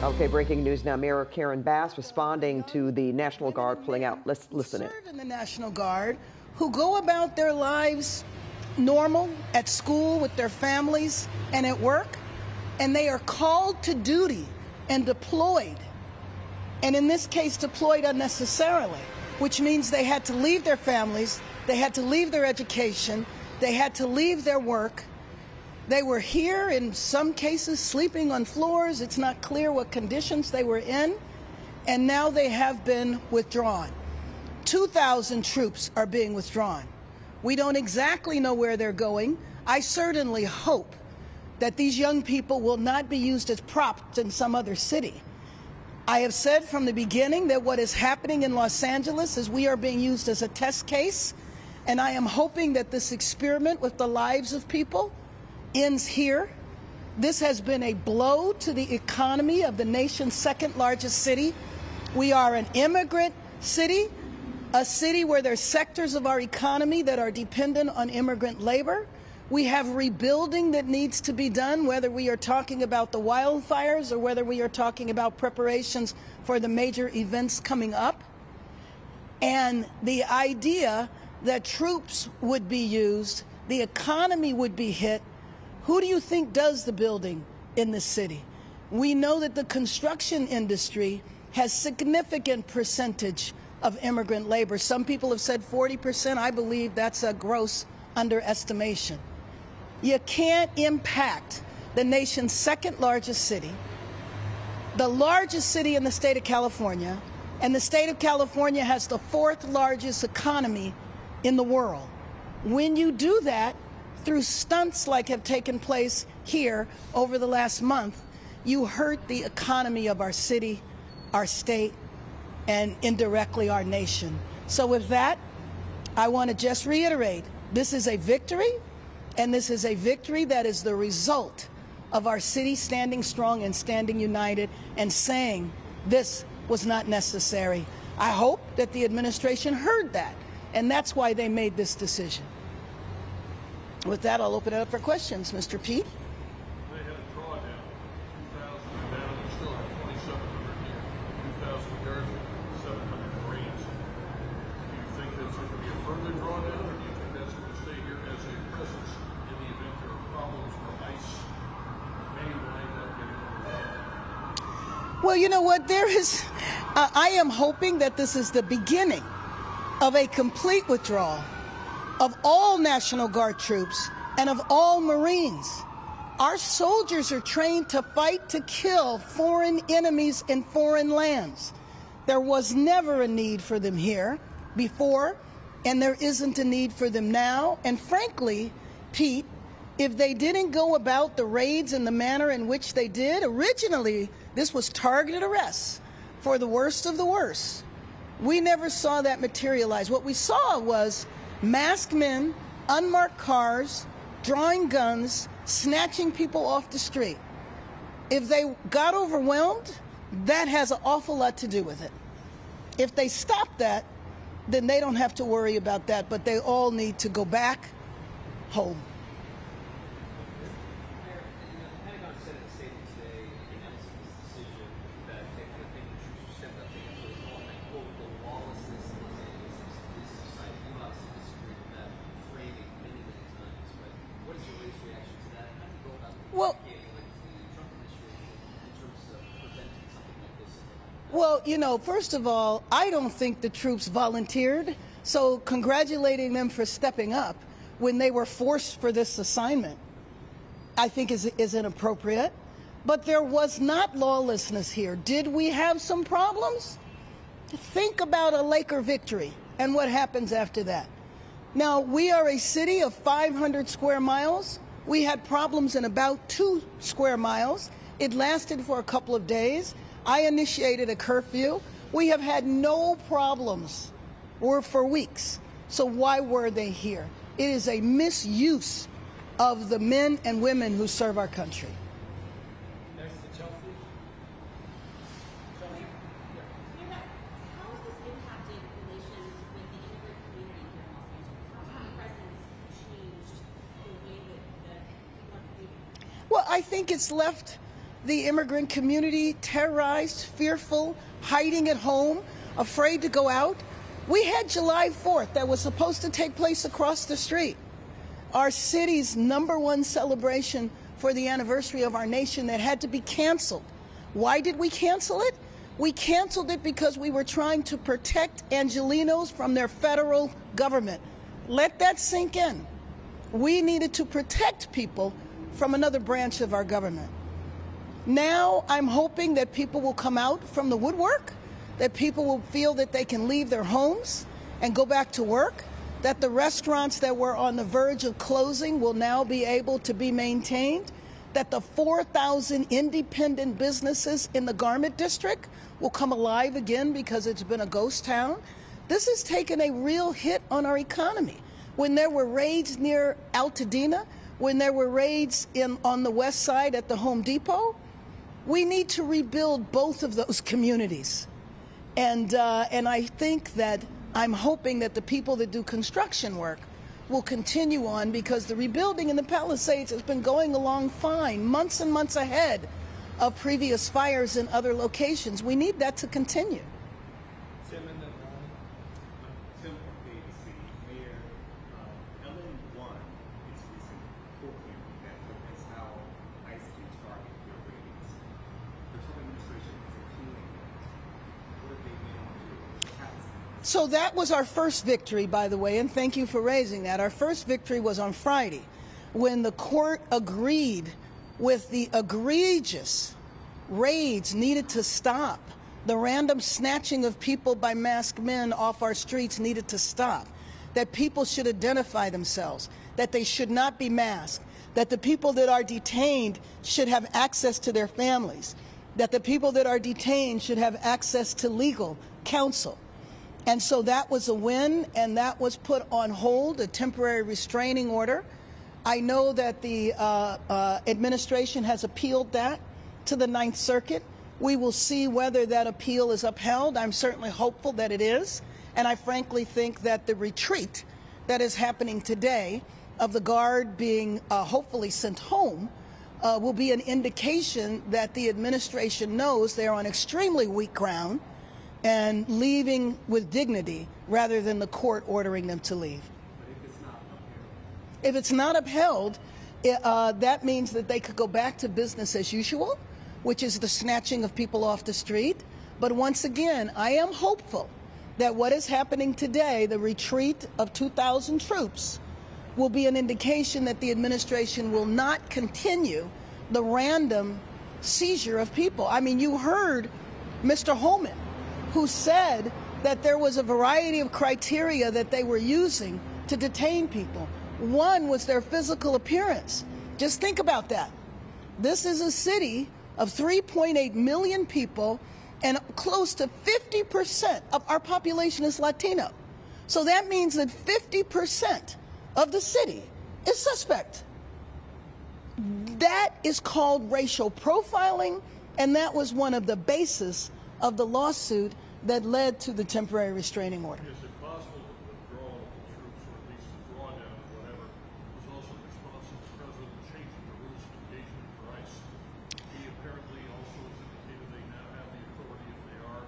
Okay, breaking news now. Mayor Karen Bass responding to the National Guard pulling out. Let's listen in. Serve in the National Guard, who go about their lives normal at school with their families and at work, and they are called to duty and deployed, and in this case deployed unnecessarily, which means they had to leave their families, they had to leave their education, they had to leave their work. They were here, in some cases, sleeping on floors. It's not clear what conditions they were in. And now they have been withdrawn. 2,000 troops are being withdrawn. We don't exactly know where they're going. I certainly hope that these young people will not be used as props in some other city. I have said from the beginning that what is happening in Los Angeles is we are being used as a test case. And I am hoping that this experiment with the lives of people ends here. This has been a blow to the economy of the nation's second largest city. We are an immigrant city, a city where there's sectors of our economy that are dependent on immigrant labor. We have rebuilding that needs to be done, whether we are talking about the wildfires or whether we are talking about preparations for the major events coming up. And the idea that troops would be used, the economy would be hit. Who do you think does the building in the city? We know that the construction industry has significant percentage of immigrant labor. Some people have said 40%. I believe that's a gross underestimation. You can't impact the nation's second largest city, the largest city in the state of California, and the state of California has the fourth largest economy in the world. When you do that, through stunts like have taken place here over the last month, you hurt the economy of our city, our state, and indirectly our nation. So with that, I want to just reiterate, this is a victory, and this is a victory that is the result of our city standing strong and standing united and saying this was not necessary. I hope that the administration heard that, and that's why they made this decision. With that, I'll open it up for questions. Mr. Pete? They had a drawdown, 2,000 down, you still have 2,700 here, 2,000 guards, 700 Marines. Do you think that's going to be a further drawdown, or do you think that's going to stay here as a presence in the event there are problems where ICE may wind up getting overwhelmed? Well, you know what? I am hoping that this is the beginning of a complete withdrawal of all National Guard troops and of all Marines. Our soldiers are trained to fight to kill foreign enemies in foreign lands. There was never a need for them here before, and there isn't a need for them now. And frankly, Pete, if they didn't go about the raids in the manner in which they did, originally this was targeted arrests for the worst of the worst. We never saw that materialize. What we saw was masked men, unmarked cars, drawing guns, snatching people off the street. If they got overwhelmed, that has an awful lot to do with it. If they stop that, then they don't have to worry about that, but they all need to go back home. Well, you know, first of all, I don't think the troops volunteered, so congratulating them for stepping up when they were forced for this assignment, I think is inappropriate. But there was not lawlessness here. Did we have some problems? Think about a Laker victory and what happens after that. Now, we are a city of 500 square miles. We had problems in about 2 square miles. It lasted for a couple of days. I initiated a curfew. We have had no problems for weeks. So why were they here? It is a misuse of the men and women who serve our country. Next to Chelsea. How has this impacted relations with the immigrant community here in Los Angeles? How has the president's changed the way that people are behaving? Well, I think it's left the immigrant community terrorized, fearful, hiding at home, afraid to go out. We had July 4th that was supposed to take place across the street. Our city's #1 celebration for the anniversary of our nation that had to be canceled. Why did we cancel it? We canceled it because we were trying to protect Angelenos from their federal government. Let that sink in. We needed to protect people from another branch of our government. Now I'm hoping that people will come out from the woodwork, that people will feel that they can leave their homes and go back to work, that the restaurants that were on the verge of closing will now be able to be maintained, that the 4,000 independent businesses in the garment district will come alive again because it's been a ghost town. This has taken a real hit on our economy. When there were raids near Altadena, when there were raids on the west side at the Home Depot, we need to rebuild both of those communities. And I think that I'm hoping that the people that do construction work will continue on, because the rebuilding in the Palisades has been going along fine, months and months ahead of previous fires in other locations. We need that to continue. Tim and then Tim from KCAL. Mayor, Ellen won its recent court hearing that looked at how ICE can target your ratings. The Trump administration is appealing that. What are they going to do? What happens next? So that was our first victory, by the way, and thank you for raising that. Our first victory was on Friday, when the court agreed with the egregious raids needed to stop. The random snatching of people by masked men off our streets needed to stop. That people should identify themselves, that they should not be masked, that the people that are detained should have access to their families, that the people that are detained should have access to legal counsel. And so that was a win, and that was put on hold, a temporary restraining order. I know that the administration has appealed that to the Ninth Circuit. We will see whether that appeal is upheld. I'm certainly hopeful that it is. And I frankly think that the retreat that is happening today of the Guard being hopefully sent home will be an indication that the administration knows they're on extremely weak ground and leaving with dignity rather than the court ordering them to leave. If it's not upheld, that means that they could go back to business as usual, which is the snatching of people off the street. But once again, I am hopeful that what is happening today, the retreat of 2,000 troops, will be an indication that the administration will not continue the random seizure of people. I mean, you heard Mr. Holman, who said that there was a variety of criteria that they were using to detain people. One was their physical appearance. Just think about that. This is a city of 3.8 million people, and close to 50% of our population is Latino. So that means that 50% of the city is suspect. That is called racial profiling, and that was one of the bases of the lawsuit that led to the temporary restraining order. Is it possible that the withdrawal of the troops, or at least the drawdown or whatever, was also in response to the president changing the rules of engagement for ICE? He apparently also has indicated they now have the authority, if they are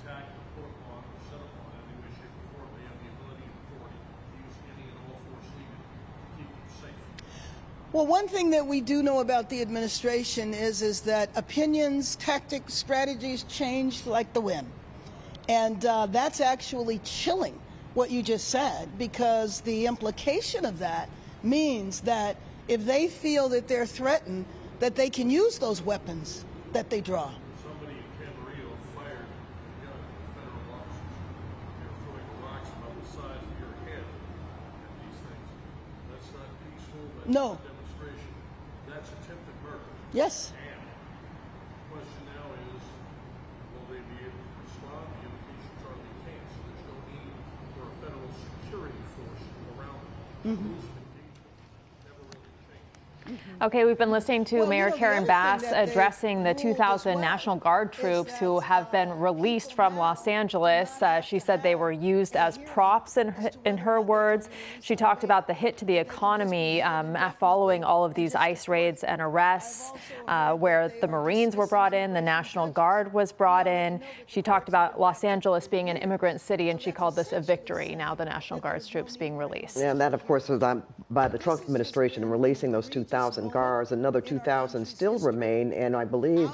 attacked or put upon or set upon in any way, shape, or form, they have the ability and authority to use any and all force needed to keep them safe. Well, one thing that we do know about the administration is that opinions, tactics, strategies change like the wind. And that's actually chilling what you just said, because the implication of that means that if they feel that they're threatened, that they can use those weapons that they draw. Somebody in Camarillo fired a gun at federal officers. They were throwing rocks about the size of your head at these things. That's not peaceful. That's No. not a demonstration. That's attempted murder. Yes. And the question now is, will they be able to respond? The indications are they can't, so there's no need for a federal security force around them. The rules of engagement never really change. Okay, we've been listening to Well, Mayor the Karen other Bass thing that they addressing the ruled as 2,000 well National Guard is troops that who have been released from Los Angeles. She said they were used as props in her words. She talked about the hit to the economy following all of these ICE raids and arrests, where the Marines were brought in, the National Guard was brought in. She talked about Los Angeles being an immigrant city, and she called this a victory, now the National Guard's troops being released. And that, of course, was by the Trump administration in releasing those 2,000 guards. Another 2,000 still remain, and I believe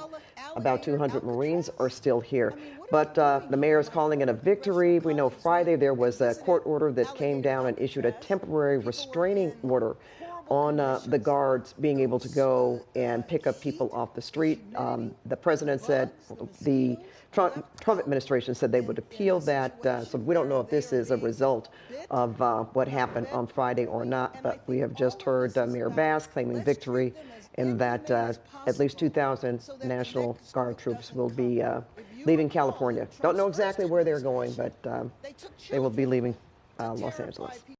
about 200 Marines are still here. But the mayor is calling it a victory. We know Friday there was a court order that came down and issued a temporary restraining order on the guards being able to go and pick up people off the street. The president said, the Trump administration said they would appeal that. So we don't know if this is a result of what happened on Friday or not. But we have just heard Mayor Bass claiming victory and that at least 2,000 National Guard troops will be leaving California. Don't know exactly where they're going, but they will be leaving Los Angeles.